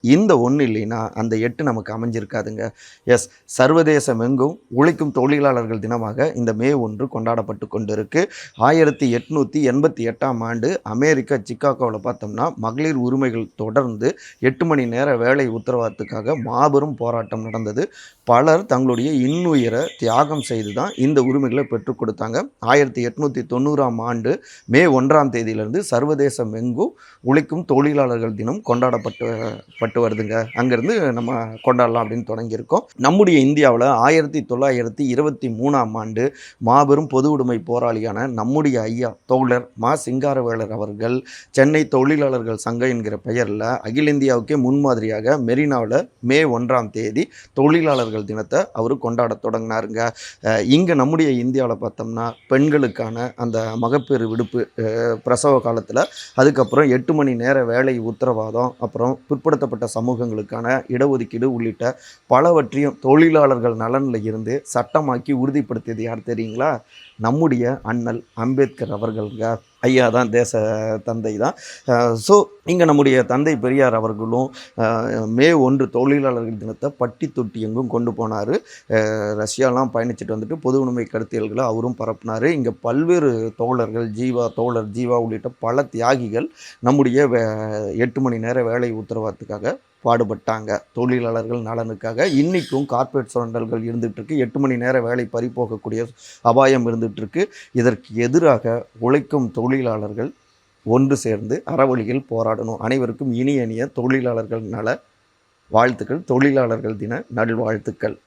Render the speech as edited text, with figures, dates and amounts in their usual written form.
இந்த 1 இல்லைன்னா, அந்த 8 நமக்கு அமைஞ்சிருக்காதுங்க. எஸ், சர்வதேசமெங்கும் உழைக்கும் தொழிலாளர்கள் தினமாக இந்த மே 1 கொண்டாடப்பட்டு கொண்டிருக்கு. 1888ஆம் ஆண்டு அமெரிக்கா சிக்காகோவில பார்த்தோம்னா, மகளிர் உரிமைகள் தொடர்ந்து 8 மணி நேர வேலை உத்தரவாதத்துக்காக மாபெரும் போராட்டம் நடந்தது. பலர் தங்களுடைய இன்னுயிர தியாகம் செய்து தான் இந்த உரிமைகள பெற்றுக் கொடுத்தாங்க. 1890ஆம் ஆண்டு மே 1ஆம் தேதியிலிருந்து சர்வதேசமெங்கும் உழைக்கும் தொழிலாளர்கள் தினம் கொண்டாடப்பட்டு வருதுங்க. அங்கேருந்து நம்ம கொண்டாடலாம் அப்படின்னு தொடங்கியிருக்கோம். நம்முடைய இந்தியாவில் 1923ஆம் ஆண்டு மாபெரும் பொது உடைமை போராளியான நம்முடைய ஐயா தோழர் மா சிங்காரவேலர் அவர்கள் சென்னை தொழிலாளர்கள் சங்கம் என்கிற பெயரில் அகில இந்தியாவுக்கே முன்மாதிரியாக மெரினாவில் மே 1ஆம் தேதி தொழிலாளர்கள் தினத்தை அவர் கொண்டாட தொடங்கினாருங்க. இங்கே நம்முடைய இந்தியாவில் பார்த்தோம்னா பெண்களுக்கான அந்த மகப்பேறு விடுப்பு பிரசவ காலத்தில், அதுக்கப்புறம் 8 மணி நேர வேலை உத்தரவாதம், அப்புறம் பிற்படுத்தப்பட்ட சமூகங்களுக்கான இடஒதுக்கீடு உள்ளிட்ட பலவற்றையும் தொழிலாளர்கள் நலனில் இருந்து சட்டமாக்கி உறுதிப்படுத்தியது யார் தெரியுங்களா? நம்முடைய அண்ணல் அம்பேத்கர் அவர்களுங்க. ஐயா தான் தேச தந்தை தான். ஸோ இங்கே நம்முடைய தந்தை பெரியார் அவர்களும் மே 1 தொழிலாளர்கள் தினத்தை பட்டி தொட்டி எங்கும் கொண்டு போனார். ரஷ்யாலாம் பயணிச்சுட்டு வந்துட்டு பொது உடைமை கருத்தியல்களை அவரும் பரப்புனார். இங்கே பல்வேறு தோழர்கள் தோழர் ஜீவா உள்ளிட்ட பல தியாகிகள் நம்முடைய 8 மணி நேர வேலை உத்தரவாதத்துக்காக பாடுபட்டாங்க. தொழிலாளர்கள் நலனுக்காக. இன்றைக்கும் கார்ப்பரேட் சுரண்டல்கள் இருந்துகிட்ருக்கு. 8 மணி நேர வேலை பறிபோகக்கூடிய அபாயம் இருந்துகிட்ருக்கு. இதற்கு எதிராக உழைக்கும் தொழிலாளர்கள் ஒன்று சேர்ந்து அறவழியில் போராடணும். அனைவருக்கும் இனிய தொழிலாளர்கள் நல வாழ்த்துக்கள். தொழிலாளர்கள் தின நல்வாழ்த்துக்கள்.